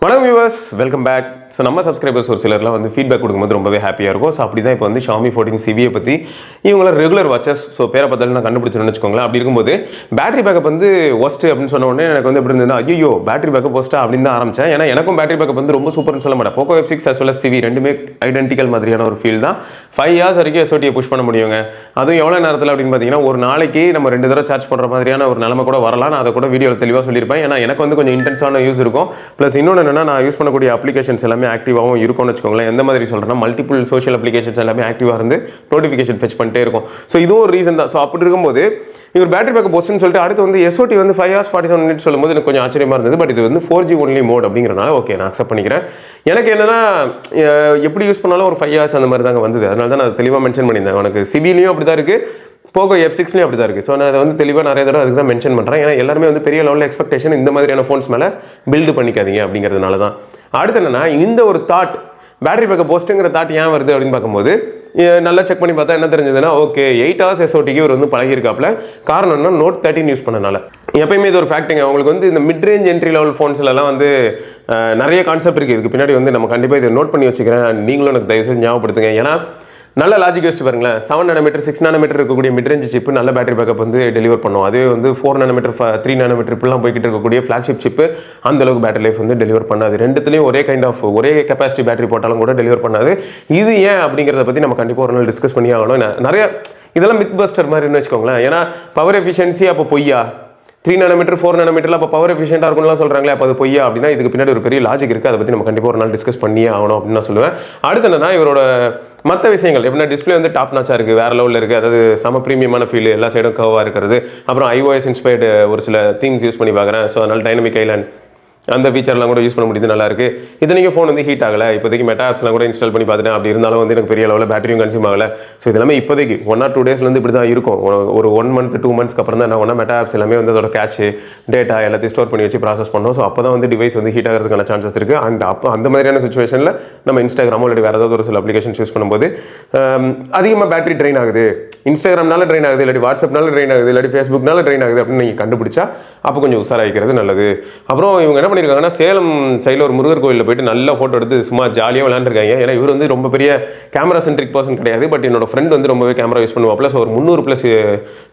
வணக்கம் viewers, welcome back. So நம்ம subscribers ஒரு சிலர்லாம் வந்து ஃபீட்பேக் கொடுக்கும்போது ரொம்பவே ஹாப்பியாக இருக்கும். ஸோ அப்படி தான் இப்போ வந்து Xiaomi 14 CVயை பற்றி இவங்களாம் ரெகுலர் வாட்சஸ். ஸோ பேரை பார்த்தாலும் நான் கண்டுபிடிச்சேன்னு வச்சுக்கோங்களேன். அப்படி இருக்கும்போது பேட்டரி பேக்கப் வந்து ஒஸ்ட்டு அப்படின்னு சொன்ன உடனே எனக்கு வந்து எப்படி இருந்ததுன்னா, ஐயோ பேட்டரி பேக்கப் ஒஸ்ட்டா அப்படின்னு தான் ஆரம்பித்தேன். ஏன்னா எனக்கும் பேட்டரி பேக்கப் வந்து ரொம்ப சூப்பர்னு சொல்ல மாட்டேன். Poco F6 as well as CV ரெண்டுமே ஐடென்டிக்கல் மாதிரியான ஒரு ஃபீல் தான். 5 hours வரைக்கும் SOTயை புஷ் பண்ண முடியுங்க. அதுவும் எவ்வளோ நேரத்தில் அப்படின்னு பார்த்தீங்கன்னா, ஒரு நாளைக்கு நம்ம 2 தடவை சார்ஜ் பண்ணுற மாதிரியான ஒரு நிலைமை கூட வரலாம். நான் அதை கூட வீடியோவில் தெளிவாக சொல்லியிருப்பேன். ஏன்னா எனக்கு வந்து கொஞ்சம் இன்டென்ஸான யூஸ் இருக்கும். ப்ளஸ் இன்னொன்று என்னென்னா, நான் யூஸ் பண்ணக்கூடிய அப்ளிகேஷன்ஸ் எல்லாமே ஆக்டிவாகவும் இருக்கும்னு வச்சுக்கோங்களேன். எந்த மாதிரி சொல்கிறேன்னா, மல்டிபிள் சோஷியல் அப்ளிகேஷன்ஸ் எல்லாமே ஆக்டிவாக இருந்து நோட்டிஃபிகேஷன் ஃபெச் பண்ணிட்டே இருக்கும். ஸோ இதுவும் ஒரு ரீசன் தான். ஸோ அப்படி இருக்கும்போது இவர் பேட்டரி பேக்கப் போஸ்ட்னு சொல்லிட்டு அடுத்து வந்து SOT வந்து 5 hours 47 minutes சொல்லும்போது எனக்கு கொஞ்சம் ஆச்சரியமாக இருந்தது. பட் இது வந்து 4G ஒன்லி மோட் அப்படிங்கிறனால ஓகே நான் அக்செப்ட் பண்ணிக்கிறேன். எனக்கு என்னன்னா, எப்படி யூஸ் பண்ணாலும் ஒரு 5 hours அந்த மாதிரி தாங்க வந்தது. அதனால தான் நான் தெளிவாக மென்ஷன் பண்ணியிருந்தேன். எனக்கு சிவிலையும் அப்படி தான் இருக்குது, Poco F6லையும் அப்படி தான் இருக்குது. ஸோ நான் அதை வந்து தெளிவாக நிறைய தடவை அதுக்கு தான் மென்ஷன் பண்ணுறேன். ஏன்னா எல்லாருமே வந்து பெரிய லெவலில் எக்ஸ்பெக்டேஷன் இந்த மாதிரியான ஃபோன்ஸ் மேலே பில்டு பண்ணிக்காதீங்க அப்படிங்கிறதுனால தான். அடுத்து என்னென்னா, இந்த ஒரு தாட் பேட்டரி பேக்கப் போஸ்ட்டுங்கிற தாட் ஏன் வருது அப்படின்னு பார்க்கும்போது நல்லா செக் பண்ணி பார்த்தா என்ன தெரிஞ்சதுன்னா, ஓகே 8 hours SOTக்கு இவர் வந்து பழகிருக்காப்புல. காரணம் என்ன, Note 13 யூஸ் பண்ணனால. எப்பயுமே இது ஒரு ஃபேக்ட்டுங்க. அவங்களுக்கு வந்து இந்த மிட் ரேஞ்ச் என்ட்ரி லெவல் ஃபோன்ஸ்லாம் வந்து நிறைய கான்செப்ட் இருக்குது. இதுக்கு பின்னாடி வந்து நம்ம கண்டிப்பாக இதை நோட் பண்ணி வச்சுக்கிறேன். நீங்களும் எனக்கு தயவுசெய்து ஞாபகப்படுத்துங்க. ஏன்னா நல்ல லாஜிக் யோசிச்சு பாருங்களேன். 7 nm 6 nm இருக்கக்கூடிய மிட்ரேஞ்ச் சிப்பு நல்ல பேட்டரி பேக்கப் வந்து டெலிவர் பண்ணும். அதே வந்து 4 nm 3 nm இப்படிலாம் போய்கிட்டு இருக்கக்கூடிய ஃப்ளாக்ஷிப் சிப்பு அந்த அளவுக்கு பேட்டரி லைஃப் வந்து டெலிவர் பண்ணாது. ரெண்டுத்துலேயும் ஒரே கெப்பாசிட்டி பேட்டரி போட்டாலும் கூட டெலிவர் பண்ணாது. இது ஏன் அப்படிங்கிறத பற்றி நம்ம கண்டிப்பாக ஒரு நாள் டிஸ்கஸ் பண்ணி ஆகணும். நிறைய இதெல்லாம் மித் பஸ்டர் மாதிரின்னு வச்சுக்கோங்களேன். ஏன்னா பவர் எஃபிஷியன்சி அப்போ பொய்யா, 3 nm 4 nm அப்போ பவர் எஃபிஷியண்டாக இருக்கும்லாம் சொல்கிறாங்களே, அப்போ அது பொய்யா அப்படின்னா இதுக்கு பின்னாடி ஒரு பெரிய லாஜிக் இருக்குது. அதை பற்றி நம்ம கண்டிப்பாக ஒரு நாள் டிஸ்கஸ் பண்ணியே ஆகணும் அப்படின்னு நான் சொல்லுவேன். அடுத்து என்னன்னா, இவரோட மற்ற விஷயங்கள் எப்படின்னா, டிஸ்பிளே வந்து டாப் நாச்சாக இருக்குது, வேறு லெவலில் இருக்குது. அதாவது சம ப்ரீமியமான ஃபீல், எல்லா சைடும் கர்வாக இருக்கிறது. அப்புறம் iOS இன்ஸ்பயர்டு ஒரு சில திங்ஸ் யூஸ் பண்ணி பார்க்குறேன். ஸோ அதனால் டைனமிக் ஐலாண்ட் அந்த ஃபீச்சர்லாம் கூட யூஸ் பண்ண முடியுது, நல்லா இருக்குது. இத்தனைக்கும் ஃபோன் வந்து ஹீட் ஆகலை. இப்போதைக்கு மெட்டா ஆப்ஸ்லாம் கூட இன்ஸ்டால் பண்ணி பார்த்துட்டேன். அப்படி இருந்தாலும் வந்து எனக்கு பெரிய லெவலில் பேட்டரியும் கன்சியூம் ஆகலை. ஸோ இதெல்லாமே இப்போதைக்கு 1 or 2 days இப்படி தான் இருக்கும். ஒரு 1 month 2 months அப்புறம் தான் என்ன ஒன்றா மெட்டா ஆப்ஸ் எல்லாமே வந்து அதோட கேஷ் டேட்டா எல்லாத்தையும் ஸ்டோர் பண்ணி வச்சு ப்ராசஸ் பண்ணோம். ஸோ அப்போ தான் வந்து டிவைஸ் வந்து ஹீட் ஆகிறதுக்கான சான்சஸ் இருக்குது. அண்ட் அப்போ அந்த மாதிரியான சுச்சுவேஷனில் நம்ம இன்ஸ்டாகிராமோ இல்லை வேறு ஏதாவது ஒரு சில அப்ளிகேஷன்ஸ் யூஸ் பண்ணும்போது அதிகமாக பேட்டரி ட்ரெயின் ஆகுது, இன்ஸ்டாகிராம்னால ட்ரெயின் ஆகுது, இல்லாட்டி வாட்ஸ்அப்னால ட்ரெயின் ஆகுது, இல்லாட்டி ஃபேஸ்புக்னால ட்ரெயின் ஆகுது அப்படின்னு நீங்கள் கண்டுபிடிச்சா அப்போ கொஞ்சம் உஷாராகிக்கிறது நல்லது. அப்புறம் இவங்க என்ன பண்ணியிருக்காங்கன்னா, சேலம் சைடில் ஒரு முருகர் கோயிலில் போயிட்டு நல்ல ஃபோட்டோ எடுத்து சும்மா ஜாலியாக விளையாண்டுருக்காங்க. ஏன்னா இவர் வந்து ரொம்ப பெரிய கேமரா சென்ட்ரிக் பர்சன் கிடையாது. பட் என்னோட ஃப்ரெண்ட் வந்து ரொம்பவே கேமரா யூஸ் பண்ணுவாப்ல. ஸோ ஒரு 300+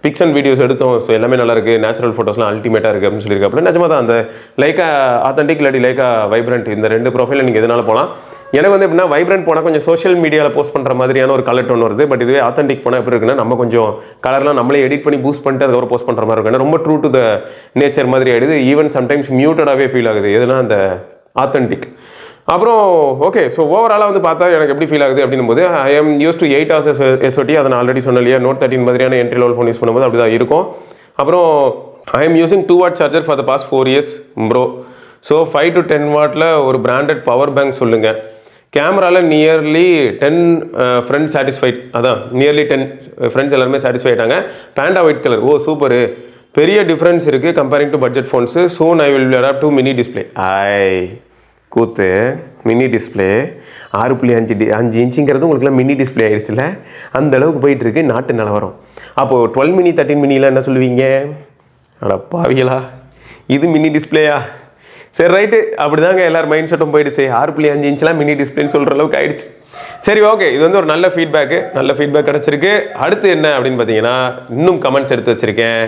பிக்ஸ் அண்ட் வீடியோஸ் எடுத்தோம். ஸோ எல்லாமே நல்லா இருக்குது, நேச்சுரல் ஃபோட்டோஸ்லாம் அல்டிமேட்டாக இருக்குது அப்படின்னு சொல்லியிருக்காப்புல. நிஜமாக தான் அந்த லைக்கா ஆத்தென்டிக் இல்லாட்டி லைக்கா வைப்ரண்ட் இந்த 2 ப்ரொஃபைலில் நீங்கள் எதனால போகலாம். எனக்கு வந்து எப்படின்னா, வைப்ரண்ட் போனால் கொஞ்சம் சோஷியல் மீடியாவில் போஸ்ட் பண்ணுற மாதிரியான ஒரு கலர் டோன் வருது. பட் இதுவே ஆத்தென்டிக் போனால் எப்படி இருக்குன்னா, நம்ம கொஞ்சம் கலர்லாம் நம்மளே எடிட் பண்ணி பூஸ்ட் பண்ணிட்டு அதுக்கப்புறம் போஸ்ட் பண்ணுற மாதிரி இருக்கும். ஏன்னா ரொம்ப ட்ரூ டு த நேச்சர் மாதிரி ஆகிடுது. ஈவன் சம்டைம்ஸ் மியூட்டடாகவே ஃபீல் ஆகுது எதுனா அந்த ஆத்தென்டிக். அப்புறம் ஓகே, ஸோ ஓவராலாக வந்து பார்த்தா எனக்கு எப்படி ஃபீல் ஆகுது அப்படின்னும் போது, I am use to 8 hours SOT. அதை நான் ஆல்ரெடி சொன்னேன் இல்லையா, Note 13 மாதிரியான என்ட்ரி லெவல் ஃபோன் யூஸ் பண்ணும்போது அப்படி தான் இருக்கும். அப்புறம் I am using 2 watt charger for the past 4 years bro. So 5 to 10 wattல ஒரு பிராண்டட் பவர் பேங்க் சொல்லுங்கள். கேமராவில் நியர்லி 10 ஃப்ரெண்ட்ஸ் சாட்டிஸ்ஃபைட். அதான் நியர்லி 10 ஃப்ரெண்ட்ஸ் எல்லாருமே சாட்டிஸ்ஃபை ஆகிட்டாங்க. Panda white colour, oh super. பெரிய டிஃப்ரென்ஸ் இருக்குது comparing to budget phones. Soon I will adapt to mini display. கூத்து மினி டிஸ்பிளே 6.5 இன்ச்சுங்கிறது உங்களுக்குலாம் மினி டிஸ்பிளே ஆகிடுச்சுல, அந்த அளவுக்கு போயிட்டுருக்கு நாட்டு நிலவரம். அப்போது 12 mini 13 miniலாம் என்ன சொல்லுவீங்க? அட பாவிகளா, இது மினி டிஸ்பிளேயா? சரி ரைட்டு, அப்படி தாங்க எல்லோரும் மைண்ட் செட்டும் போயிடுச்சு. 6.5 இன்ச்லாம் மினி டிஸ்பிளேன்னு சொல்கிற அளவுக்கு ஆயிடுச்சு. சரி ஓகே, இது வந்து ஒரு நல்ல ஃபீட்பேக் கிடச்சிருக்கு. அடுத்து என்ன அப்படின்னு பார்த்தீங்கன்னா, இன்னும் கமெண்ட்ஸ் எடுத்து வச்சுருக்கேன்.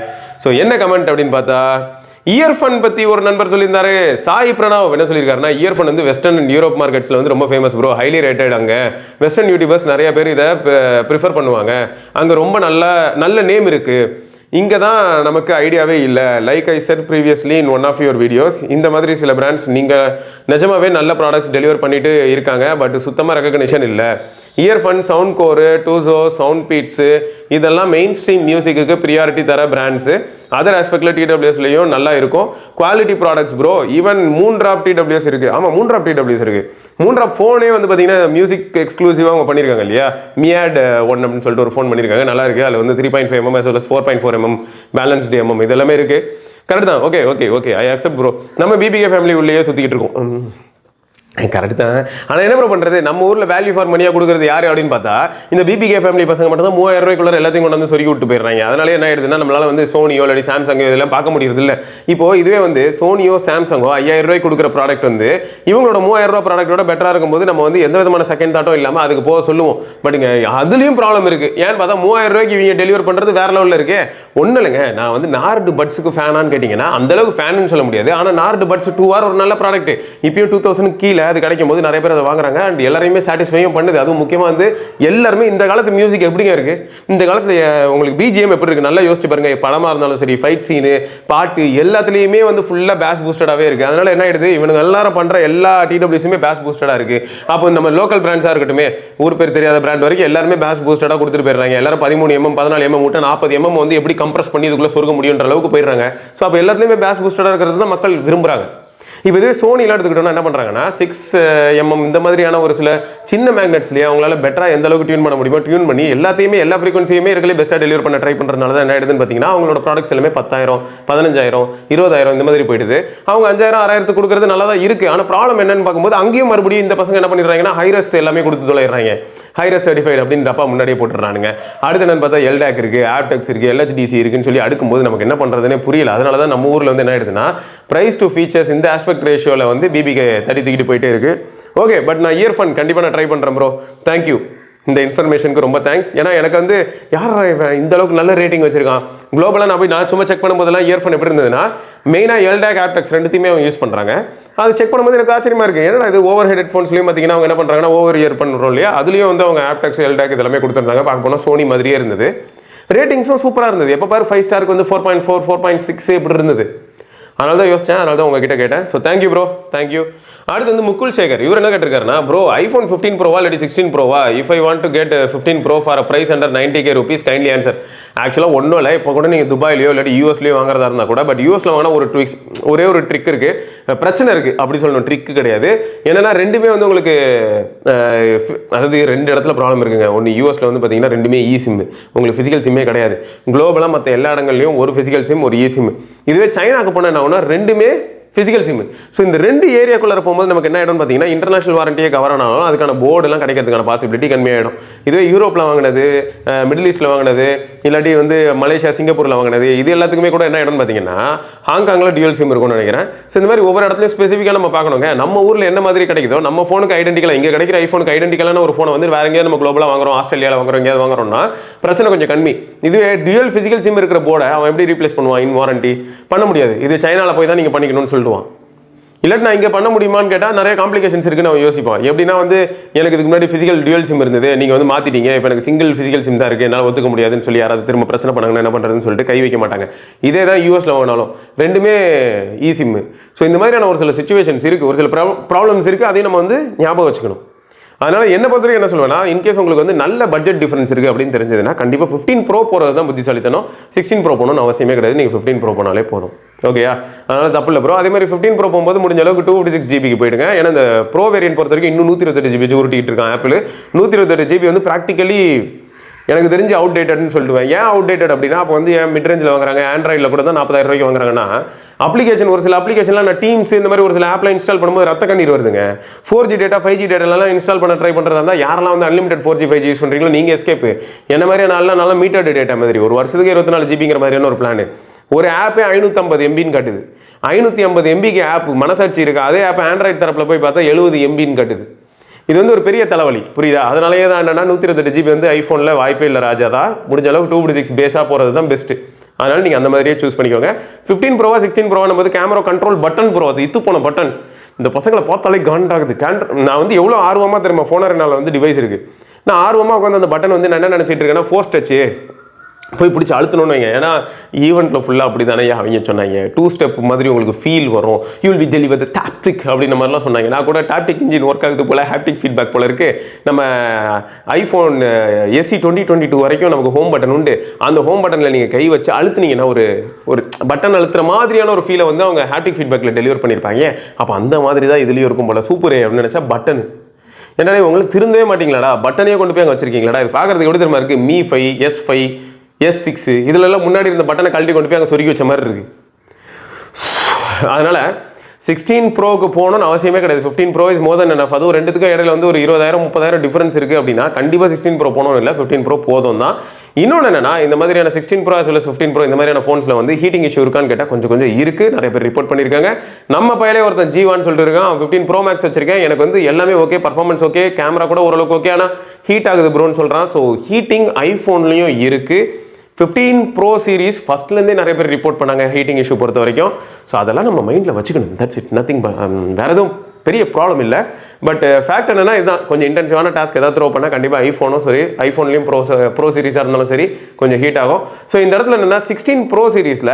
ஸோ என்ன கமெண்ட் அப்படின்னு பார்த்தா, இயர்ஃபோன் பற்றி ஒரு நண்பர் சொல்லியிருந்தாரு. சாய் பிரணவ் என்ன சொல்லியிருக்காருன்னா, இயர்ஃபோன் வந்து வெஸ்டர்ன் அண்ட் யூரோப் மார்க்கெட்ஸில் வந்து ரொம்ப ஃபேமஸ் ப்ரோ, ஹைலி ரேட்டட். அங்கே வெஸ்டர்ன் யூடியூபர்ஸ் நிறைய பேர் இதை ப்ரிஃபர் பண்ணுவாங்க. அங்கே ரொம்ப நல்ல நேம் இருக்குது. இங்கே தான் நமக்கு ஐடியாவே இல்லை. Like I said previously in one of your videos, இந்த மாதிரி சில பிராண்ட்ஸ் நீங்கள் நிஜமாவே நல்ல ப்ராடக்ட்ஸ் டெலிவர் பண்ணிட்டு இருக்காங்க. பட் சுத்தமாக ரெகக்னிஷன் இல்லை. Earphone, sound கோரு, Tusu, sound beads இதெல்லாம் மெயின் ஸ்ட்ரீம் மியூசிக்கு ப்ரியாரிட்டி தர பிராண்ட்ஸு. அதர் ஆஸ்பெக்டில் TWSலையும் நல்லா இருக்கும். Quality products bro. Even 3 drop TWS இருக்குது. ஆமாம் 3 drop TWS இருக்குது. 3 drop ஃபோனே வந்து பார்த்தீங்கன்னா மியூசிக் எக்ஸ்க்ளூசிவாக அவங்க பண்ணியிருக்காங்க இல்லையா. மியாட் 1 அப்படின்னு சொல்லிட்டு ஒரு ஃபோன் பண்ணியிருக்காங்க, நல்லா இருக்குது. அதில் வந்து 3.5 mm as well as 4.4 mm balanced MM இதெல்லாமே இருக்குது. கரெக்ட் தான். Okay I accept bro. நம்ம BBK ஃபேமிலி உள்ளேயே சுற்றிக்கிட்டு இருக்கோம். கரெக்ட் தான். ஆனால் என்ன ப்ரோ பண்ணுறது, நம்ம ஊரில் வேல்யூ ஃபார் மணியாக கொடுக்குறது யார் அப்படின்னு பார்த்தா இந்த பிபிகே ஃபேமிலி பசங்க மட்டும் தான் 3000 ரூபாய்க்குள்ள எல்லாத்தையும் கொண்டு வந்து சொருகி விட்டு போயிடுறாங்க. அதனால என்ன ஆயிடுதுன்னா நம்மளால வந்து சோனியோ இல்லை சாம்சங்கோ இதெல்லாம் பார்க்க முடியுது இல்லை. இப்போ இதுவே வந்து சோனியோ சாம்சங்கோ 5000 ரூபாய்க்கு கொடுக்குற ப்ராடக்ட் வந்து இவங்களோட 3000 ரூபா ப்ராடக்ட்டோட பெட்டராக இருக்கும்போது நம்ம வந்து எந்த விதமான செகண்ட் தாட்டும் இல்லாமல் அதுக்கு போக சொல்லுவோம். பட் இங்கே அதுலேயும் ப்ராப்ளம் இருக்குது. ஏன்னு பார்த்தா 3000 ரூபாய்க்கு இவங்க டெலிவர் பண்ணுறது வேற லெவலில் இருக்கு. ஒன்றும் இல்லைங்க, நான் வந்து நார்டு பட்ஸுக்கு ஃபேனான்னு கேட்டிங்கன்னா அந்தளவுக்கு ஃபேனுன்னு சொல்ல முடியாது. ஆனால் நார்டு பட்ஸ் 2 வார் ஒரு நல்ல ப்ராடக்ட். இப்பயும் 2000 கீழே அது கிடைக்கும் போது நிறைய பேர் அதை வாங்குறாங்க. அண்ட் எல்லாரையுமே சாட்டிஸ்ஃபையும் பண்ணுது. அதுவும் முக்கியமாக வந்து எல்லாருமே இந்த காலத்து மியூசிக் எப்படிங்க இருக்கு, இந்த காலத்துல உங்களுக்கு பிஜிஎம் எப்படி இருக்கு நல்லா யோசிச்சு பாருங்க. படமா இருந்தாலும் சரி, ஃபைட் சீனு, பாட்டு எல்லாத்துலேயுமே வந்து ஃபுல்லாக பேஸ் பூஸ்டடாகவே இருக்கு. அதனால என்ன ஆயிடுது, இவனுங்க எல்லாரும் பண்ற எல்லா டிடபிள்யூஸுமே பேஸ் பூஸ்டடாக இருக்கு. அப்போ நம்ம லோக்கல் பிராண்ட்ஸாக இருக்கட்டுமே, ஊர் பேர் தெரியாத பிராண்ட் வரைக்கும் எல்லாருமே பேஸ் பூஸ்டடாக கொடுத்துட்டு போயிடுறாங்க. எல்லாரும் 13mm 14mm விட்டு 40mm வந்து எப்படி கம்ப்ரஸ் பண்ணி இதுக்குள்ள சொருக முடியுன்ற அளவுக்கு போயிடுறாங்க. ஸோ அப்போ எல்லாத்துலேயுமே பேஸ் பூஸ்டடாக இருக்கிறது தான் மக்கள் விரும்புறாங்க. இப்போ இதுவே சோனிலாம் எடுத்துக்கிட்டோம்னா என்ன பண்ணுறாங்கன்னா 6mm இந்த மாதிரியான ஒரு சில சின்ன மேக்னெட்ஸ்லேயே அவங்களால பெட்டராக எந்த அளவுக்கு டியூன் பண்ண முடியுமோ டியூன் பண்ணி எல்லாத்தையுமே எல்லா ஃப்ரீக்வன்சியுமே இருக்கலே பெஸ்ட்டாக டெலிவர் பண்ண ட்ரை பண்ணுறதுனால தான் என்ன ஆயிடுதுன்னு பார்த்தீங்கன்னா அவங்களோட ப்ராடக்ட்ஸ் எல்லாமே 10,000 15,000 20,000 இந்த மாதிரி போயிடுது. அவங்க 5,000 6,000 கொடுக்குறது நல்லா தான் இருக்குது. ஆனால் ப்ராப்ளம் என்னன்னு பார்க்கும்போது அங்கேயும் மறுபடியும் இந்த பசங்க என்ன பண்ணிடுறாங்கன்னா ஹைரஸ் எல்லாமே கொடுத்து தொலைறாங்க. ஹைரஸ் சர்டிஃபைட் அப்படின்னு டப்பா முன்னாடியே போட்டுறானுங்க. அடுத்து என்னன்னு பார்த்தா எல்டாக் இருக்குது, ஆப்டெக்ஸ் இருக்குது, எல்ஹெச்டிசி இருக்குன்னு சொல்லி அடுக்கும்போது நமக்கு என்ன பண்ணுறதுனே புரியல. அதனால தான் நம்ம ஊரில் வந்து என்ன ஆயிடுதுன்னா ப்ரைஸ் டு ஃபீச்சர்ஸ் இந்த ஆஸ்பெக்ட் ரேஷியோவில் வந்து பிபிகே தூக்கிட்டு போயிட்டே இருக்கு. ஓகே, பட் நான் இயர்ஃபோன் கண்டிப்பாக நான் ட்ரை பண்ணுறேன் ப்ரோ. தேங்க்யூ, இந்த இன்ஃபர்மேஷனுக்கு ரொம்ப தேங்க்ஸ். ஏன்னா எனக்கு வந்து யார் இந்த அளவுக்கு நல்ல ரேட்டிங் வச்சிருக்கான் குளோபலாக. நான் சும்மா செக் பண்ணும்போதெல்லாம் இயர்ஃபோன் எப்படி இருந்ததுன்னா மெயினாக எல்டாக் ஆப்டெக்ஸ் ரெண்டுத்தையுமே அவங்க யூஸ் பண்ணுறாங்க. அது செக் பண்ணும்போது எனக்கு ஆச்சரியமா இருக்குது. ஏன்னா இது ஓவர் ஹெட் ஹெட்ஃபோன்ஸ்லையும் பார்த்தீங்கன்னா அவங்க என்ன பண்ணுறாங்கன்னா ஓவர் இயர் பண்ணுறோம் இல்லையா, அதுலேயும் வந்து அவங்க ஆப்டெக்ஸ் எல்டாக் இதெல்லாமே கொடுத்துருந்தாங்க. பார்க்க போனால் சோனி மாதிரியே இருந்தது. ரேட்டிங்ஸும் சூப்பராக இருந்தது. எப்போ பாரு 5 ஸ்டாருக்கு வந்து 4.4 4.6 இப்படி இருந்தது. அதனால தான் யோசிச்சேன், அதனால தான் உங்ககிட்ட கேட்டேன். So thank you bro, thank you. அடுத்து வந்து முகுல் சேகர், இவர் என்ன கேட்டிருக்காருன்னா ப்ரோ ஐஃபோன் 15 ப்ரோவா இல்லாட்டி 16 ப்ரோவா, if I want to get 15 pro for a price under 90K rupees kindly answer. ஆக்சுவலாக ஒன்றும் இல்லை, இப்போ கூட நீங்கள் துபாயிலையோ இல்லாட்டி யூஎஸ்லையோ வாங்குறதா இருந்தால் கூட, பட் யூஎஸ்ல வாங்கினா ஒரு ட்விக்ஸ் ஒரே ஒரு ட்ரிக் இருக்குது, பிரச்சனை இருக்குது அப்படி சொல்லணும், ட்ரிக்கு கிடையாது. என்னன்னா ரெண்டுமே வந்து உங்களுக்கு அதாவது 2 இடத்துல ப்ராப்ளம் இருக்குங்க. ஒன்று யூஎஸ்ல வந்து பார்த்தீங்கன்னா ரெண்டுமே இ சிம், உங்களுக்கு ஃபிசிக்கல் சிம்மே கிடையாது. குளோபலாக மற்ற எல்லா இடங்கள்லையும் ஒரு ஃபிசிக்கல் சிம் ஒரு இ சிம். இதுவே சைனாக்கு போனால் என்ன ஆகுனா ரெண்டுமே ஃபிசிக்கல் சிம். ஸோ இந்த 2 ஏரியாக்குள்ளே போகும்போது நமக்கு என்ன ஆகிடும் பார்த்தீங்கன்னா இன்டர்நேஷனல் வாரண்டியே கவர் ஆனாலும் அதுக்கான போர்டெல்லாம் கிடைக்கிறதுக்கான பாசிபிலிட்டி கம்மியாகிடும். இதுவே யூரோப்பில் வாங்கினது, மிடில் ஈஸ்ட்டில் வாங்கினது, இல்லாட்டி வந்து மலேசியா சிங்கப்பூரில் வாங்கினது, இது எல்லாத்துக்குமே கூட என்ன ஆகிடும் பார்த்தீங்கன்னா ஹாங்காங்கில் டியூல் சிம் இருக்கும்னு நினைக்கிறேன். ஸோ இந்த மாதிரி ஒவ்வொரு இடத்துலையும் ஸ்பெசிஃபிக்காக நம்ம பார்க்கணுங்க. நம்ம ஊரில் என்ன மாதிரி கிடைக்குதோ நம்ம ஃபோனுக்கு ஐடென்டிக்கலாக இங்கே கிடைக்கிற ஐஃபோனுக்கு ஐடென்டிக்கலான ஒரு ஃபோனை வந்து வேற எங்கேயாவது நம்ம குளோபலாக வாங்குறோம், ஆஸ்திரேலியாவில் வாங்குறோம், எங்கேயாவது வாங்குறோம்னா பிரச்சனை கொஞ்சம் கம்மி. இதுவே டியூல் ஃபிசிக்கல் சிம் இருக்கிற போர்டை அவன் எப்படி ரீப்ளேஸ் பண்ணுவான் இன் வாரண்டி? பண்ண முடியாது. இது சைனாவில் போய் தான் நீங்கள் பண்ணிக்கணும்னு சொல்லுவான். இல்லாட்டி நான் இங்கே பண்ண முடியுமான்னு கேட்டால் நிறைய காம்ப்ளிகேஷன்ஸ் இருக்குன்னு அவன் யோசிப்பான். எப்படின்னா வந்து எனக்கு இதுக்கு முன்னாடி ஃபிசிக்கல் டியூல் சிம் இருந்தது, நீங்கள் வந்து மாற்றிட்டீங்க, இப்போ எனக்கு சிங்கிள் ஃபிசிக்கல் சிம் தான் இருக்குது, என்னால் ஒத்துக்க முடியாதுன்னு சொல்லி யாராவது திரும்ப பிரச்சனை பண்ணாங்கன்னா என்ன பண்ணுறதுன்னு சொல்லிட்டு கை வைக்க மாட்டாங்க. இதே தான் யூஎஸ்ல வாங்கினாலும் ரெண்டுமே இ சிம். ஸோ இந்த மாதிரியான ஒரு சில சுச்சுவேஷன்ஸ் இருக்குது, ஒரு சில ப்ராப்ளம்ஸ் இருக்குது, அதையும் நம்ம வந்து ஞாபகம் வச்சுக்கணும். அதனால் என்ன பொறுத்தவரைக்கும் என்ன சொல்லுவேன்னா, இன்கேஸ் உங்களுக்கு வந்து நல்ல பட்ஜெட் டிஃபரன்ஸ் இருக்குது அப்படின்னு தெரிஞ்சதுன்னா கண்டிப்பாக 15 ப்ரோ போகிறது தான் புத்திசாலித்தனம். 16 ப்ரோ போகணும்னு அவசியமே கிடையாது. நீங்கள் 15 ப்ரோ போனாலே போதும். ஓகேயா? அதனால் தப்பு இல்லை ப்ரோ. அதே மாதிரி 15 ப்ரோ போகும்போது முடிஞ்ச அளவுக்கு 256 ஜிபிக்கு போயிடுங்க. ஏன்னா இந்த ப்ரோ வேரியன்ட் பொறுத்த வரைக்கும் இன்னும் 128 ஜிபி உருட்டிட்டு இருக்கான் ஆப்பிள். 128 ஜிபி வந்து ப்ராக்டிக்கலி எனக்கு தெரிஞ்சு அவுட் டேட்டட்னு சொல்லிடுவேன். ஏன் அவுட் டேட்டட் அப்படின்னா, அப்போ வந்து ஏன் மிட் ரேஞ்சில் வாங்குறாங்க, ஆண்ட்ராய்டில் கூட தான் 40,000 ரூபாய்க்கு வாங்குறாங்கன்னா அப்ளிகேஷன் ஒரு சில அப்ளிகேஷன்லாம் நான் டீம்ஸ் இந்த மாதிரி ஒரு சில ஆப்லாம் இன்ஸ்டால் பண்ணும்போது ரத்த கண்ணீர் வருதுங்க. 4G டேட்டா 5G டேட்டாலாம் இன்ஸ்டால் பண்ண ட்ரை பண்ணுறதா இருந்தால் யாரெல்லாம் வந்து அன்லிமிடெட் 4G 5G யூஸ் பண்ணுறீங்களோ நீங்கள் எஸ்கேப்பு. என்ன மாதிரி நல்லா மீட்டர்டு டேட்டா மாதிரி ஒரு வருஷத்துக்கு 24 ஜிபிங்கிற மாதிரியான ஒரு பிளான். ஒரு ஆப்பே 550 MBன்னு காட்டுது. 550 MBக்கு ஆப் மனசாட்சி இருக்குது. அதே ஆப் ஆண்ட்ராய்டு தரப்பில் போய் பார்த்தா 70 MBன்னு காட்டுது. இது வந்து ஒரு பெரிய தலைவலி, புரியுதா? அதனாலேயே தான் என்னன்னா 128 ஜிபி வந்து ஐஃபோனில் வாய்ப்பே இல்லை ராஜா தான். முடிஞ்ச அளவுக்கு 256 பேஸாக போகிறது தான் பெஸ்ட்டு. அதனால் நீங்கள் அந்த மாதிரியே சூஸ் பண்ணிக்கோங்க. 15 ப்ரோவா 16 ப்ரோவா நம்ம கேமரா கண்ட்ரோல் பட்டன் ப்ரோ, அது இத்து போன பட்டன். இந்த பசங்களை பார்த்தாலே காண்டாகுது. நான் வந்து எவ்வளோ ஆர்வமாக தெரியுமா, ஃபோனர்னால வந்து டிவைஸ் இருக்குது, நான் ஆர்வமாக உட்காந்து அந்த பட்டன் வந்து நான் என்ன நினச்சிட்டு இருக்கேன்னா ஃபோர்ஸ் டச்சு போய் பிடிச்சி அழுத்தணும்னு வைங்க. ஏன்னா ஈவெண்ட்டில் ஃபுல்லாக அப்படி தானே அவங்க சொன்னாங்க, 2 ஸ்டெப் மாதிரி உங்களுக்கு ஃபீல் வரும், you will be deliver the taptic அப்படின்ற மாதிரிலாம் சொன்னாங்க. நான் கூட டாப்டிக் இன்ஜின் ஒர்க் ஆகுது போல், ஹாப்டிக் ஃபீட்பேக் போல் இருக்குது. நம்ம ஐஃபோன் SE 2022 வரைக்கும் நமக்கு ஹோம் பட்டன் உண்டு. அந்த ஹோம் பட்டனில் நீங்கள் கை வச்சு அழுத்துனீங்கன்னா ஒரு பட்டன் அழுத்துற மாதிரியான ஒரு ஃபீலை வந்து அவங்க ஹாப்டிக் ஃபீட்பேக்கில் டெலிவர் பண்ணியிருப்பாங்க. அப்போ அந்த மாதிரி தான் இதுலேயும் இருக்கும் போல். சூப்பரே அப்படின்னு நினச்சா பட்டன் என்னடா உங்களுக்கு திருந்தவே மாட்டிங்களாடா, பட்டனையே கொண்டு போய் அங்கே வச்சிருக்கீங்களாடா. இது பார்க்குறதுக்கு எப்படி தெரியுமா இருக்குது, Mi 5 S5 S6 இதுலலாம் முன்னாடி இருந்த பட்டனை கழட்டி கொண்டு போய் அங்கே சொருகி வச்ச மாதிரி இருக்குது. அதனால் 16 ப்ரோக்கு போகணும்னு அவசியமே கிடையாது. 15 bro is more then enough. அதுவும் ரெண்டுத்துக்கும் இடையில வந்து ஒரு 20,000-30,000 டிஃபரன்ஸ் இருக்குது அப்படின்னா கண்டிப்பாக 16 ப்ரோ போகணும் இல்லை, 15 ப்ரோ போதும் தான். இன்னொன்று என்னன்னா, இந்த மாதிரியான 16 ப்ரோ இல்லை 15 ப்ரோ இந்த மாதிரியான ஃபோன்ஸில் வந்து ஹீட்டிங் இஷ்யூ இருக்கான்னு கேட்டால் கொஞ்சம் இருக்குது. நிறைய பேர் ரிப்போர்ட் பண்ணியிருக்காங்க. நம்ம பையலே ஒருத்தன் ஜீவான்னு சொல்லிட்டு இருக்கான், 15 ப்ரோ மேக்ஸ் வச்சிருக்கேன், எனக்கு வந்து எல்லாமே ஓகே, பர்ஃபார்மன்ஸ் ஓகே, கேமரா கூட ஓரளவுக்கு ஓகே, ஆனால் ஹீட் ஆகுது ப்ரோன்னு சொல்கிறான். ஸோ ஹீட்டிங் ஐஃபோன்லேயும் இருக்குது. 15 ப்ரோ சீரிஸ் ஃபஸ்ட்லேருந்தே நிறைய பேர் ரிப்போர்ட் பண்ணாங்க ஹீட்டிங் இஷ்யூ பொறுத்த வரைக்கும். ஸோ அதெல்லாம் நம்ம மைண்டில் வச்சுக்கணும். That's it, nothing. வேறு எதுவும் பெரிய ப்ராப்ளம் இல்லை. பட் ஃபேக்ட் என்னன்னா, இதுதான் கொஞ்சம் இன்டென்சிவான டாஸ்க் ஏதாவது த்ரோ பண்ணால் கண்டிப்பாக ஐஃபோனும் சரி, ஐஃபோன்லேயும் ப்ரோ சீரிஸாக இருந்தாலும் சரி கொஞ்சம் ஹீட் ஆகும். ஸோ இந்த இடத்துல என்னென்னா 16 ப்ரோ சீரிஸில்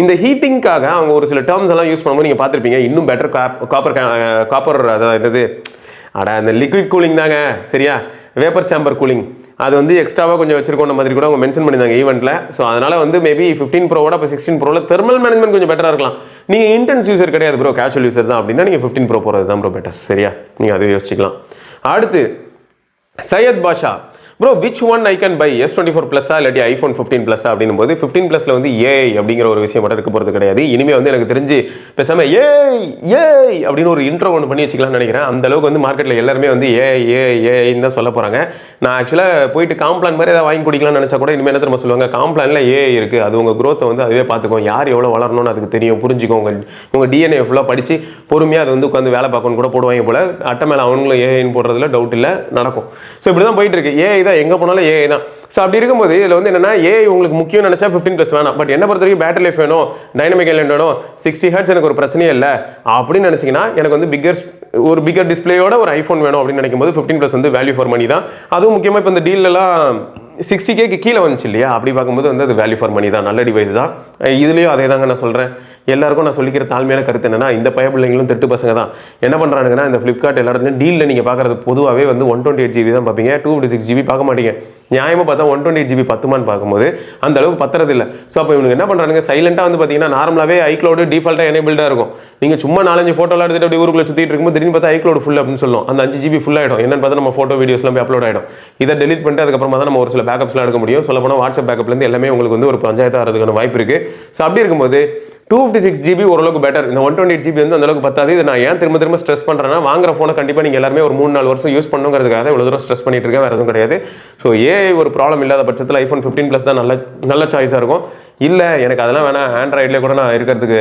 இந்த ஹீட்டிங்காக அவங்க ஒரு சில டேர்ம்ஸ் எல்லாம் யூஸ் பண்ணும்போது நீங்கள் பார்த்துருப்பீங்க. இன்னும் பெட்டர் காப்பர் அதாவது என்னது அந்த லிக்விட் கூலிங் தாங்க, சரியா, வேப்பர் சேம்பர் கூலிங், அது வந்து எக்ஸ்ட்ராவாக கொஞ்சம் வச்சிருக்கோம் மாதிரி கூட அவங்க மென்ஷன் பண்ணியிருந்தாங்க ஈவெண்ட்டில். ஸோ அதனால் வந்து மேபி 15 ப்ரோவோட இப்போ 16 ப்ரோவில் தெர்மல் மேனேஜ்மெண்ட் கொஞ்சம் பெட்டராக இருக்கலாம். நீங்கள் இன்டென்ஸ் யூசர் கிடையாது ப்ரோ, கேஷுவல் யூசர் தான் அப்படின்னா நீங்கள் 15 ப்ரோ போகிறது தான் ப்ரோ பெட்டர், சரியா, நீங்கள் அதை யோசிச்சிக்கலாம். அடுத்து Syed Basha, bro which one I can buy, S24 ப்ளஸ்ஸா இல்லாட்டி ஐஃபோன் 15 ப்ளஸ்ஸா அப்படின்னும் போது 15 ப்ளஸில் வந்து ஏஐ அப்படிங்கிற ஒரு விஷயம் மட்டும் இருக்க போகிறது கிடையாது. இனிமேல் வந்து எனக்கு தெரிஞ்சு பேசாமல் ஏஐ அப்படின்னு ஒரு இன்ட்ரோ ஒன்று பண்ணி வச்சுக்கலாம்னு நினைக்கிறேன். அந்த அளவுக்கு வந்து மார்க்கெட்டில் எல்லாருமே வந்து ஏஐன்னு தான் சொல்ல போகிறாங்க. நான் ஆக்சுவலாக போயிட்டு காம்ப்ளான் மாதிரி ஏதாவது வாங்கி குடிக்கலாம்னு நினச்சா கூட இனிமேல் என்ன தெரியுமா சொல்லுவாங்க, காம்ப்ளானில் ஏஐ இருக்குது, அது உங்கள் க்ரோத்தை வந்து அதுவே பார்த்துக்கும், யார் எவ்வளோ வளரணும்னு அதுக்கு தெரியும், புரிஞ்சுக்கோங்க, உங்கள் டிஎன்ஏ ஃபுல்லாக படித்து பொறுமையாக அது வந்து உட்காந்து வேலை பார்க்கணும் கூட போடுவாங்க போல். அட்டை மேலே அவங்களும் ஏஐன்னு போடுறதுல டவுட் இல்லை, நடக்கும். ஸோ இப்படி தான் போயிட்டு இருக்கு. ஏஐ தான் எங்கே போனாலும் ஏஐ தான். ஸோ அப்படி இருக்கும்போது இதில் வந்து என்னன்னா, ஏஐ உங்களுக்கு முக்கியம் நினச்சா 15 ப்ளஸ் வேணாம். பட் என்ன பொறுத்த வரைக்கும் பேட்டரி லைஃப் வேணும், டைனமிக் ஐலண்ட் வேணும், 60 ஹெர்ட்ஸ் எனக்கு ஒரு பிரச்சனையே இல்லை அப்படின்னு நினச்சிங்கன்னா எனக்கு வந்து பிக்கர் டிஸ்பிளேயோட ஒரு ஐஃபோன் வேணும் அப்படின்னு நினைக்கும் போது 15 ப்ளஸ் வந்து வேல்யூ ஃபார் மணி தான். அதுவும் முக்கியமாக இப்போ இந்த டீலெலாம் 60K கீழே வந்துச்சு இல்லையா, அப்படி பார்க்கும்போது வந்து அது வேல்யூ ஃபார் மணி தான், நல்ல டிவைஸ் தான். இதுலேயும் அதே தாங்க நான் சொல்கிறேன். எல்லாருக்கும் நான் சொல்லிக்கிற தாழ்மையான கருத்து என்னன்னா, இந்த பயப்பிள்ளைங்களும் திட்டு பசங்க தான். என்ன பண்ணுறானுங்கன்னா, இந்த ஃப்ளிப்கார்ட் எல்லாரும் டீலில் நீங்கள் பார்க்குறது பொதுவாகவே வந்து 128 GB தான் பார்ப்பீங்க, 256 GB பார்க்க மாட்டீங்க. நியாயமாக பார்த்தா 128 GB பத்துமான்னு பார்க்கும்போது அந்த அளவுக்கு பத்துறது இல்லை. ஸோ அப்போ இவங்க என்ன பண்ணுறாங்க, சைலண்டாக வந்து பார்த்தீங்கன்னா நார்மலாகவே ஐக்ளவுடு டிஃபால்ட்டாக எனேபிள்டாக இருக்கும். நீங்கள் சும்மா 4-5 ஃபோட்டோலாம் எடுத்துகிட்டு அப்படி ஊருக்குள்ளே சுற்றிட்டு இருக்கும்போது திடீர்னு பார்த்தா ஐக்ளவுடு ஃபுல் அப்படின்னு சொல்லும். அந்த 5 GB ஃபுல் ஆகிடும். என்னென்னு பார்த்தா நம்ம ஃபோட்டோ வீடியோஸ்லாம் போய் அப்லோட் ஆகிடும். இதை டெலிட் பண்ணிட்டு அதுக்கப்புறமா தான் நம்ம ஒரு சில பேக்கப்ஸ்லாம் எடுக்க முடியும். சொல்ல போனால் வாட்ஸ்அப் பேக்கப்லேருந்து எல்லாமே உங்களுக்கு வந்து ஒரு பஞ்சாயத்து ஆகிறதுக்கான வாய்ப்பு இருக்குது. ஸோ அப்படி இருக்கும்போது 256 GB ஓரளவுக்கு பெட்டர். இந்த 128 GB வந்து அந்த அளவுக்கு பத்தாது. இது நான் ஏன் திரும்ப ஸ்ட்ரெஸ் பண்ணுறேன்னா, வாங்குற ஃபோனை கண்டிப்பாக நீங்கள் எல்லாருமே ஒரு 3-4 வருஷம் யூஸ் பண்ணுங்கிறதுக்காக இவ்வளோ தூரம் ஸ்ட்ரெஸ் பண்ணிட்டு இருக்கேன், வேறு எதுவும் கிடையாது. ஸோ ஏஐ ஒரு ப்ராப்ளம் இல்லாத பட்சத்தில் ஐஃபோன் 15 ப்ளஸ் தான் நல்ல சாய்ஸாக இருக்கும். இல்லை எனக்கு அதெல்லாம் வேணாம், ஆண்ட்ராய்ட்லேயே கூட நான் இருக்கிறதுக்கு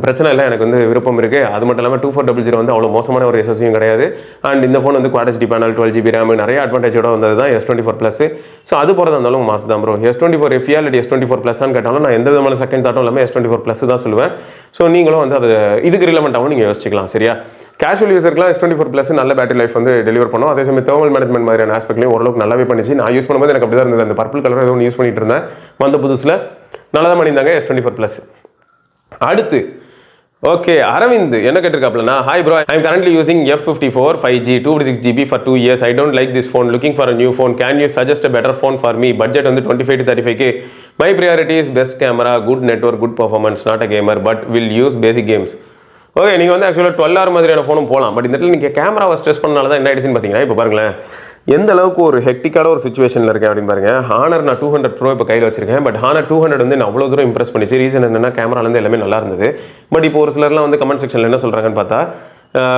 பிரச்சனை இல்லை, எனக்கு வந்து விருப்பம் இருக்குது. அது மட்டும் இல்லாமல் 2400 வந்து அவ்வளோ மோசமான ஒரு எஸ்எஸ்சியும் கிடையாது. அண்ட் இந்த ஃபோன் வந்து Quad HD panel, 12 GB RAM நிறைய அட்வான்டேஜோட வந்தது தான் S24 ப்ளஸ். ஸோ அது போகிறதா இருந்தாலும் மாஸ் தான் ப்ரோ. S24 FE இல்லாட்டி S24 ப்ளஸ்ஸான்னு கேட்டாலும் நான் எந்த விதமான செகண்ட் தாட்டும் இல்லாமல் S24 ப்ளஸ் தான் சொல்லுவேன். ஸோ நீங்களும் வந்து அது இதுக்கு ரிலவெண்ட்டாகவும் நீங்கள் யோசிச்சிக்கலாம், சரியா. கேஷுவல் யூசருக்குலாம் S24 ப்ளஸ் நல்ல பேட்டரி லைஃப் வந்து டெலிவர் பண்ணும். அதே சமயம் தெர்மல் மேனேஜ்மெண்ட் மாதிரியான ஆஸ்பெக்ட்லையும் ஓரளவுக்கு நல்லாவே பண்ணிச்சு. நான் யூஸ் பண்ணும்போது எனக்கு அப்படி தான் இருந்தது. அந்த பர்பிள் கலர் எதுவும் யூஸ் பண்ணிட்டு இருந்தேன், வந்த புதுசில் நல்லா தான் பண்ணியிருந்தாங்க S24 ப்ளஸ். அடுத்து ஓகே, அரவிந்த் என்ன கேட்டிருக்காப்லனா, hi bro, I am currently using F54 5G 256 GB for 2 years. I don't like this phone, looking for a new phone. Can you suggest a better phone for me? Budget வந்து 25 to 35K. My priority is best camera, good network, good performance. Not a gamer but will use basic games. Okay, நீங்கள் வந்து ஆக்சுவலாக 12R மாதிரியான ஃபோனும் போகலாம். But இந்த இடத்துல நீங்கள் கேமராவை ஸ்ட்ரெஸ் பண்ணனால தான் என்ன ஆயிடுச்சுன்னு பார்த்தீங்கன்னா, இப்போ பாருங்களேன் எந்த அளவுக்கு ஒரு ஹெக்டிக்கான ஒரு சுச்சுவேஷனில் இருக்கேன் அப்படின்னு பாருங்க. Honor நான் 200 Pro இப்போ கையில் வச்சிருக்கேன். பட் Honor 200 வந்து நான் அவ்வளோ தூரம் இம்ப்ரெஸ் பண்ணிச்சு. ரீசன் என்னென்னா, கேமராலேருந்து எல்லாமே நல்லா இருந்தது. பட் இப்போ ஒரு சிலர்லாம் வந்து கமெண்ட் செக்ஷனில் என்ன சொல்கிறாங்கன்னு பார்த்தா,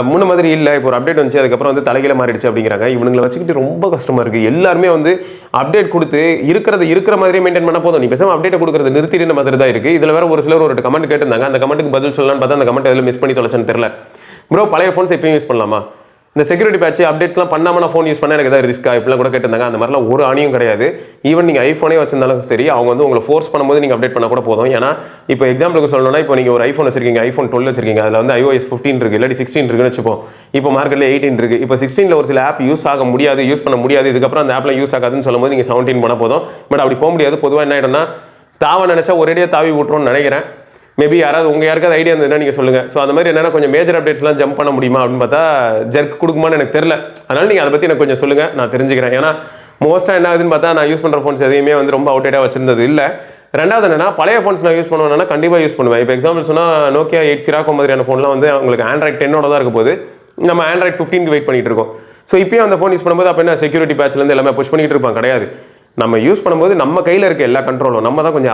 முன்ன மாதிரி இல்லை, இப்போ ஒரு அப்டேட் வந்துச்சு, அதுக்கப்புறம் வந்து தலைகீழ மாறிடுச்சு அப்படிங்கிறாங்க. இவனுங்களை வச்சுக்கிட்டு ரொம்ப கஷ்டமாக இருக்குது. எல்லாருமே வந்து அப்டேட் கொடுத்து இருக்கிற மாதிரியே மெயின்டைன் பண்ண போதும், நீ பேசாமல் அப்டேட் கொடுக்குறது நிறுத்திடுற மாதிரி தான் இருக்குது. இதில் வேற ஒரு சிலர் ஒரு கமெண்ட் கேட்டிருந்தாங்க. அந்த கமெண்ட்டுக்கு பதில் சொல்லலான்னு பார்த்தா அந்த கமெண்ட் எதில் மிஸ் பண்ணி தொலைச்சேன்னு தெரியல. ப்ரோ பழைய ஃபோன்ஸ் எப்பயும் யூஸ் பண்ணலாமா, இந்த செக்யூரிட்டி பேட்ச் அப்டேட்ஸ்லாம் பண்ணாமல் நான் ஃபோன் யூஸ் பண்ண எனக்கு ஏதாவது ரிஸ்க்கா இப்படிலாம் கூட கேட்டிருந்தாங்க. அந்த மாதிரிலாம் ஒரு அணியும் கிடையாது. ஈவன் நீங்கள் ஐஃபோனே வச்சிருந்தாலும் சரி, அவங்க வந்து உங்களை ஃபோர்ஸ் பண்ணும்போது நீங்கள் அப்டேட் பண்ணால் கூட போதும். ஏன்னா இப்போ எக்ஸாம்பிளுக்கு சொல்லணும்னா, இப்போ நீங்கள் ஒரு ஐஃபோன் வச்சிருக்கீங்க, ஐஃபோன் 12 வச்சிருக்கீங்க, அதில் வந்து iOS 15 இருக்குது, இல்லாட்டி 16 இருக்குன்னு வச்சுப்போம். இப்போ மார்க்கெட்டில் 18 இருக்குது. இப்போ 16ல் ஒரு சில ஆப் யூஸ் பண்ண முடியாது, இதுக்கப்புறம் அந்த ஆப்லாம் யூஸ் ஆகாதுன்னு சொல்லும்போது நீங்கள் 17 பண்ணால் போதும். பட் அப்படி போக முடியாது. பொதுவாக என்ன ஆகிடும்னா, தாவ நினச்சா ஒரேடியாக தாவி விட்டுரும்னு நினைக்கிறேன். மேபி யாருக்காவது ஐடியா இருந்ததுன்னா நீங்கள் சொல்லுங்கள். ஸோ அந்த மாதிரி என்னென்னா, கொஞ்சம் மேஜர் அப்டேட்ஸ்லாம் ஜம்ப் பண்ண முடியுமா அப்படின்னு பார்த்தா ஜர்க் கொடுக்குமான்னு எனக்கு தெரியல. அதனால் நீங்கள் அதை பற்றி எனக்கு கொஞ்சம் சொல்லுங்கள், நான் தெரிஞ்சுக்கிறேன். ஏன்னா மோஸ்ட்டாக என்ன ஆகுதுன்னு பார்த்தா, நான் யூஸ் பண்ணுற ஃபோன்ஸ் எதையுமே வந்து ரொம்ப அவுட்டேட்டாக வச்சிருந்தது இல்லை. ரெண்டாவது என்னன்னா, பழைய ஃபோன்ஸ் நான் யூஸ் பண்ணுவேன்னா கண்டிப்பாக யூஸ் பண்ணுவேன். இப்போ எக்ஸாம்பிள் சொன்னால், Nokia 8 Sirocco மாதிரியான ஃபோன்லாம் வந்து உங்களுக்கு ஆண்ட்ராய்ட் 10 தான் இருக்க போது, நம்ம ஆண்ட்ராய்ட் 15 வெயிட் பண்ணிட்டு இருக்கோம். ஸோ இப்போயும் அந்த ஃபோன் யூஸ் பண்ணும்போது அப்போ என்ன செக்யூரிட்டி பேட்ச்லேருந்து எல்லாமே புஷ் பண்ணிட்டு இருப்பான் கிடையாது. நம்ம யூஸ் பண்ணும்போது நம்ம கையில் இருக்க எல்லா கண்ட்ரோலும் நம்ம தான் கொஞ்சம்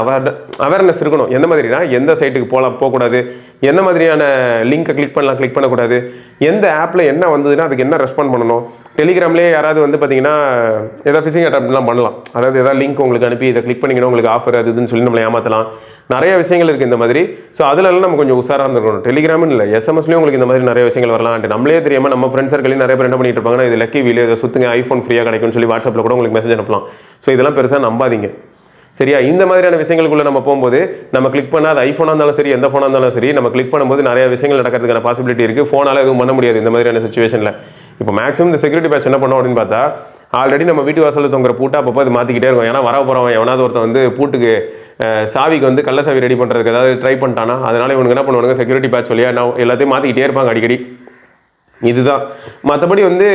அவேர்னஸ் இருக்கணும். எந்த மாதிரினா, எந்த சைட்டுக்கு போகக்கூடாது, என்ன மாதிரியான லிங்க்கை கிளிக் பண்ணலாம், கிளிக் பண்ணக்கூடாது, எந்த ஆப்பில் என்ன வந்ததுன்னா அதுக்கு என்ன ரெஸ்பாண்ட் பண்ணணும், டெலிகிராம்லேயே யாராவது வந்து பார்த்தீங்கன்னா ஏதாவது ஃபிஷிங் அட்டம்ப்ட்லாம் பண்ணலாம். அதாவது ஏதாவது லிங்க் உங்களுக்கு அனுப்பி இதை கிளிக் பண்ணிங்கன்னா உங்களுக்கு ஆஃபர் அது இதுன்னு சொல்லி நம்மளை ஏமாற்றலாம். நிறைய விஷயங்கள் இருக்குது இந்த மாதிரி. ஸோ அதிலெல்லாம் நம்ம கொஞ்சம் உஷாராக இருந்துருக்கணும். டெலிகிராம்னு இல்லை, எஸ்எம்எஸ்லேயும் உங்களுக்கு இந்த மாதிரி நிறைய விஷயங்கள் வரலாம். நம்மளே தெரியாமல் நம்ம ஃப்ரெண்ட்ஸ் சர்க்கிளையும் நிறைய பேர் என்ன பண்ணிட்டு இருப்பாங்கன்னா, இது லக்கி வீல் இதை சுற்றுங்க ஐஃபோன் ஃப்ரீயாக கிடைக்கும்னு சொல்லி வாட்ஸ்அப்பில் கூட உங்களுக்கு மெசேஜ் அனுப்பலாம். ஸோ இதெல்லாம் பெருசாக நம்பாதீங்க. சரியா? இந்த மாதிரியான விஷயங்களுக்குள்ள நம்ம போகும்போது நம்ம கிளிக் பண்ணாத ஐஃபோனாக இருந்தாலும் சரி, எந்த ஃபோனாக இருந்தாலும் சரி, நம்ம கிளிக் பண்ணும்போது நிறைய விஷயங்கள் நடக்கிறதுக்கான பாசிபிலிட்டி இருக்குது. ஃபோனால் எதுவும் பண்ண முடியாது இந்த மாதிரியான சுச்சுவேஷனில். இப்போ மேக்ஸிமம் இந்த செக்யூரிட்டி பேட்ச் என்ன பண்ணோம் அப்படின்னு பார்த்தா, ஆல்ரெடி நம்ம வீட்டு வாசலில் தொங்குற பூட்டா அப்போ அது மாற்றிக்கிட்டே இருக்கும். ஏன்னா வர போகிறவன் எவனாவது ஒருத்தன் வந்து பூட்டுக்கு சாவிக்கு வந்து கள்ள சாவி ரெடி பண்ணுறதுக்கு ஏதாவது ட்ரை பண்ணிட்டானா, அதனால இவனுக்கு என்ன பண்ணுவானுங்க, செக்யூரிட்டி பேட்ச் வழியா எல்லாத்தையும் மாற்றிக்கிட்டே இருப்பாங்க அடிக்கடி. இதுதான். மற்றபடி வந்து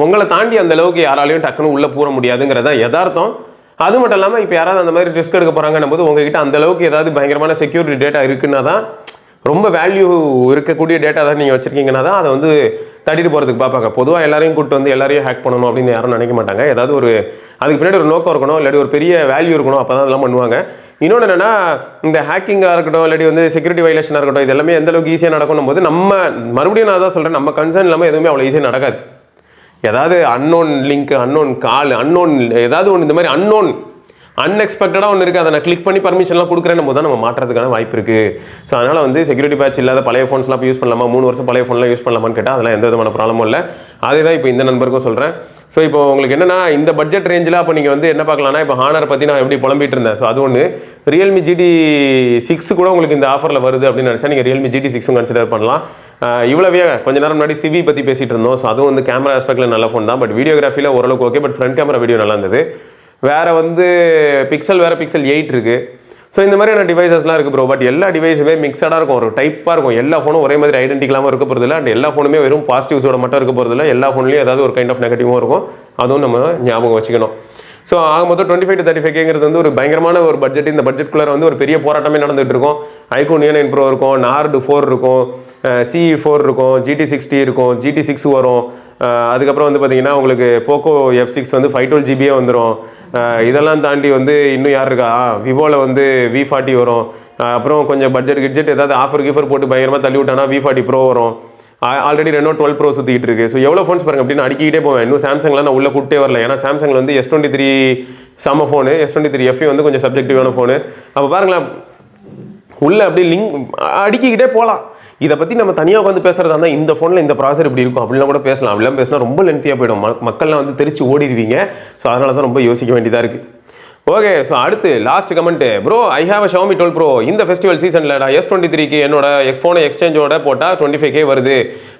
உங்களை தாண்டி அந்த அளவுக்கு யாராலையும் டக்குன்னு உள்ளே பூர முடியாதுங்கிறதா யதார்த்தம். அது மட்டும் இல்லாமல் இப்போ யாராவது அந்த மாதிரி ரிஸ்க் எடுக்க போகிறாங்கன்னும் போது உங்ககிட்ட அந்த அளவுக்கு ஏதாவது பயங்கரமான செக்யூரிட்டி டேட்டா இருக்குன்னா தான், ரொம்ப வேல்யூ இருக்கக்கூடிய டேட்டா தான் நீங்கள் வச்சுருக்கீங்கன்னா தான் அதை வந்து தட்டிட்டு போகிறதுக்கு பார்ப்பாங்க. பொதுவாக எல்லாரையும் கூப்பிட்டு வந்து எல்லாரையும் ஹேக் பண்ணணும் அப்படின்னு யாரும் நினைக்க மாட்டாங்க. ஏதாவது ஒரு அதுக்கு பின்னாடி ஒரு நோக்கம் இருக்கணும், இல்லாட்டி ஒரு பெரிய வேல்யூ இருக்கணும், அப்போ தான் அதெல்லாம் பண்ணுவாங்க. இன்னொன்று என்னென்னா, இந்த ஹேக்கிங்காக இருக்கட்டும், இல்லாட்டி வந்து செக்யூரிட்டி வைலேஷனாக இருக்கட்டும், இது எல்லாமே எந்த அளவுக்கு ஈஸியாக நடக்கணும் போது நம்ம மறுபடியும் நான் தான் சொல்கிறேன், நம்ம கன்சர்ன் இல்லாமல் எதுவுமே அவ்வளோ ஈஸியாக நடக்காது. ஏதாவது அன்னோன் லிங்க், அன்னோன் கால், அன்னோன் ஏதாவது ஒன்று இந்த மாதிரி அன்எக்ஸ்பெக்டடாக ஒன்று இருக்குது, அதை நான் கிளிக் பண்ணி பர்மிஷன்லாம் கொடுக்குறேன்னு போது தான் நம்ம மாற்றுறதுக்கான வாய்ப்பு இருக்குது. ஸோ அதனால் வந்து செக்யூரிட்டி பேட்ச் இல்லாத பழைய ஃபோன்ஸ்லாம் யூஸ் பண்ணலாமா, 3 வருஷம் பழைய ஃபோன்லாம் யூஸ் பண்ணலாமான்னு கேட்டால் அதெல்லாம் எந்த விதமான ப்ராப்ளமும் இல்லை. அதே தான் இப்போ இந்த நண்பருக்கும் சொல்கிறேன். ஸோ இப்போ உங்களுக்கு என்னென்னா, இந்த பட்ஜெட் ரேஞ்சில் அப்போ நீங்கள் வந்து என்ன பார்க்கலாம்னா, இப்போ ஹானர் பற்றி நான் எப்படி புலம்பிட்டு இருந்தேன். ஸோ அது ஒன்று. ரியல்மி GT6 கூட உங்களுக்கு இந்த ஆஃபரில் வருது அப்படின்னு நினச்சா நீங்கள் ரியல்மி GT6 கன்சிடர் பண்ணலாம். இவ்வளவே கொஞ்ச நேரம் முன்னாடி சிவி பற்றி பேசிகிட்டு இருந்தோம். ஸோ அதுவும் வந்து கேமரா ஆஸ்பெக்டில் நல்ல ஃபோன் தான். பட் வீடியோகிராஃபியில் ஓரளவுக்கு okay. But front camera video நல்லா இருந்தது. வேறு வந்து பிக்சல் 8 இருக்குது. ஸோ இந்த மாதிரியான டிவைசஸ்லாம் இருக்குது ப்ரோ. பட் எல்லா டிவைஸுமே மிக்சடாக இருக்கும், ஒரு டைப்பாக இருக்கும். எல்லா ஃபோனும் ஒரே மாதிரி ஐடென்டிக்கலாமல் இருக்க போகிறதில்ல. அண்ட் எல்லா ஃபோனுமே வெறும் பாசிட்டிவ்ஸோட மட்டும் இருக்க போகிறதில்ல. எல்லா ஃபோன்லேயும் ஏதாவது ஒரு கைண்ட் ஆஃப் நெகட்டிவும் இருக்கும். அதுவும் நம்ம ஞாபகம் வச்சுக்கணும். ஸோ ஆக மொத்தம் 25 to 35Kங்கிறது வந்து ஒரு பயங்கரமான ஒரு பட்ஜெட். இந்த பட்ஜெட்குள்ளே வந்து ஒரு பெரிய போராட்டமே நடந்துகிட்டு இருக்கும். iQOO A9 Pro இருக்கும், Nord 4 இருக்கும், CE4 இருக்கும், GT60 இருக்கும், GT6 வரும். அதுக்கப்புறம் வந்து பார்த்தீங்கன்னா உங்களுக்கு போக்கோ F6 வந்து 512GB வந்துடும். இதெல்லாம் தாண்டி வந்து இன்னும் யார் இருக்கா, விவோவில் வந்து V40 வரும். அப்புறம் கொஞ்சம் பட்ஜெட் ஏதாவது ஆஃபர் போட்டு பயங்கரமாக தள்ளி விட்டானா V40 Pro வரும். ஆல்ரெடி ரெனோ 12 Pro சுற்றிக்கிட்டு இருக்குது. ஸோ எவ்வளோ ஃபோன்ஸ் பாருங்க அப்படின்னு அடிக்கிட்டே போவேன். இன்னும் சாம்சங்லாம் நான் உள்ளே கூப்பிட்டே வரல. ஏன்னா சாம்சங்கில் வந்து S23 செம்ம ஃபோனு, S23 FE வந்து கொஞ்சம் சப்ஜெக்டிவான ஃபோனு. அப்போ பாருங்களேன், உள்ளே அப்படியே லிங்க் அடிக்கிட்டே போகலாம். இதை பற்றி நம்ம தனியாக உட்காந்து பேசுகிறதா இருந்தால் இந்த ஃபோனில் இந்த ப்ராசர் இப்படி இருக்கும் அப்படிலாம் கூட பேசலாம். அப்படிலாம் பேசினா ரொம்ப லென்த்தியாக போயிடும், மக்கள்லாம் வந்து தெரிச்சு ஓடிடுவீங்க. ஸோ அதனால தான் ரொம்ப யோசிக்க வேண்டியதாக இருக்குது. ஓகே, ஸோ அடுத்து last comment. Bro, I have a Xiaomi 12 Pro. இந்த ஃபெஸ்டிவல் சீசனில் நான் S23க்கு என்னோட ஃபோனை எக்ஸ்சேஞ்சோட போட்டால் 25K வருது.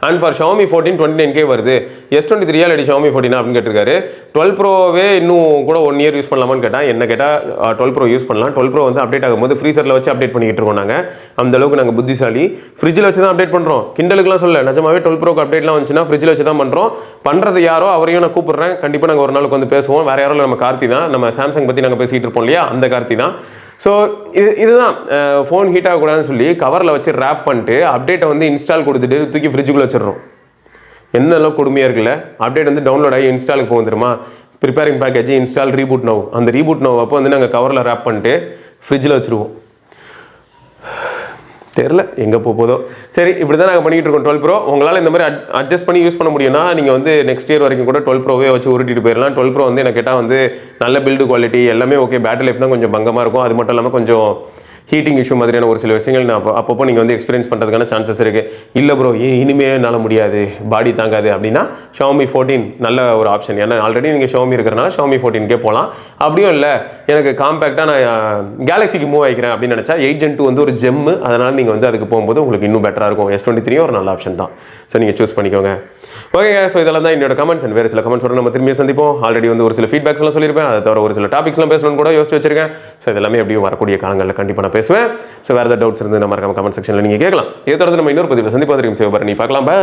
அண்ட் ஃபார் Xiaomi 14 29K வருது. S23 இல்லாட்டி Xiaomi 14 அப்படின்னு கேட்டிருக்காரு. 12 Proவே இன்னும் கூட 1 year யூஸ் பண்ணலாமான்னு கேட்டால், என்ன கேட்டால் 12 Pro யூஸ் பண்ணலாம். 12 Pro வந்து அப்டேட் ஆகும்போது ஃப்ரீசரில் வச்சு அப்டேட் பண்ணிக்கிட்டு இருக்கோம். நாங்கள் அந்த அளவுக்கு நாங்கள் புத்திசாலி. ஃப்ரிட்ஜில் வச்சு தான் அப்டேட் பண்ணுறோம். கிண்டலுக்குலாம் சொல்ல, நிஜமாவே 12 Proக்கு அப்டேட்லாம் வந்துச்சுன்னா ஃப்ரிட்ஜில் வச்சு தான் பண்ணுறோம். பண்ணுறது யாரோ அவரையும் நான் கூப்பிட்றேன். கண்டிப்பாக நாங்கள் ஒரு நாளுக்கு வந்து பேசுவோம். வேறு யாரும் நம்ம கார்த்தி தான், நம்ம சாம்சங் பற்றி நாங்கள் பேசிகிட்டு இருப்போம் இல்லையா, அந்த கார்த்தி தான். ஸோ இதுதான் ஃபோன் ஹீட் ஆகக்கூடாதுன்னு சொல்லி கவரில் வச்சு ரேப் பண்ணிட்டு அப்டேட்டை வந்து இன்ஸ்டால் கொடுத்துட்டு தூக்கி ஃப்ரிட்ஜுக்குள்ளே வச்சிடறோம். என்னெல்லாம் கொடுமையாக இருக்குல்ல. அப்டேட் வந்து டவுன்லோட் ஆகி இன்ஸ்டாலுக்கு போகும் தெரியுமா, preparing package install reboot now. அந்த ரீபூட் நவ் அப்போ வந்து நாங்கள் கவரில் ரேப் பண்ணிட்டு ஃப்ரிட்ஜில் வச்சுருவோம். தெரில எங்கே போதோ. சரி, இப்படி தான் நாங்கள் பண்ணிகிட்டு இருக்கோம். 12 Pro உங்களால் இந்த மாதிரி அட்ஜஸ்ட் பண்ணி யூஸ் பண்ண முடியும்னா நீங்கள் வந்து நெக்ஸ்ட் இயர் வரைக்கும் கூட 12 Proவே வச்சு உருட்டிட்டு போயிடலாம். 12 Pro வந்து எனக்கு கேட்டால் வந்து நல்ல பில்டு குவாலிட்டி எல்லாமே ஓகே. பேட்டரி லைஃப் தான் கொஞ்சம் பங்கமாக இருக்கும். அது மட்டும் இல்லாமல் கொஞ்சம் ஹீட்டிங் இஷ்யூ மாதிரியான ஒரு சில விஷயங்கள் நான் அப்பப்போ நீங்கள் வந்து எக்ஸ்பீரியன்ஸ் பண்ணுறதுக்கான சான்சஸ் இருக்குது. இல்லை ப்ரோ இனிமே என்னால் முடியாது, பாடி தாங்காது அப்படின்னா Xiaomi 14 நல்ல ஒரு ஆப்ஷன். ஏன்னா ஆல்ரெடி நீங்கள் Xiaomi இருக்கிறனால Xiaomi 14K போகலாம். அப்படியும் இல்லை எனக்கு காம்பேக்டாக நான் கேலக்ஸிக்கு மூவ் ஆகிக்கிறேன் அப்படின்னு நினச்சா 8 Gen 2 வந்து ஒரு ஜெம்மு. அதனால் நீங்கள் வந்து அதுக்கு போகும்போது உங்களுக்கு இன்னும் பெட்டராக இருக்கும். S23 ஒரு நல்ல ஆப்ஷன் தான். ஸோ நீங்கள் சூஸ் பண்ணிக்கோங்க. ஓகே, ஸோ இதெல்லாம் தான் என்னோட கமெண்ட்ஸ். வேறு சில கமெண்ட்ஸோட நம்ம திரும்பியும் சந்திப்போம். ஆல்ரெடி வந்து ஒரு சில ஃபீட்பேக்ஸ்லாம் சொல்லியிருப்பேன். அதை தவிர ஒரு சில டாபிக்ஸ்லாம் பேசணும்னு கூட யோசிச்சு வச்சிருக்கேன். ஸோ இதெல்லாமே எப்படியும் வரக்கூடிய காலங்களில் கண்டிப்பாக நான் பேசுவேன். ஸோ வேறு ஏதாவது டவுட்ஸ் இருந்து நம்ம கமெண்ட் செக்ஷனில் நீங்கள் கேட்கலாம். இதை தொடர்ந்து நம்ம இன்னொரு பதிவில் சந்திப்பதற்கும் சிவபரணி பார்க்கலாம். பை.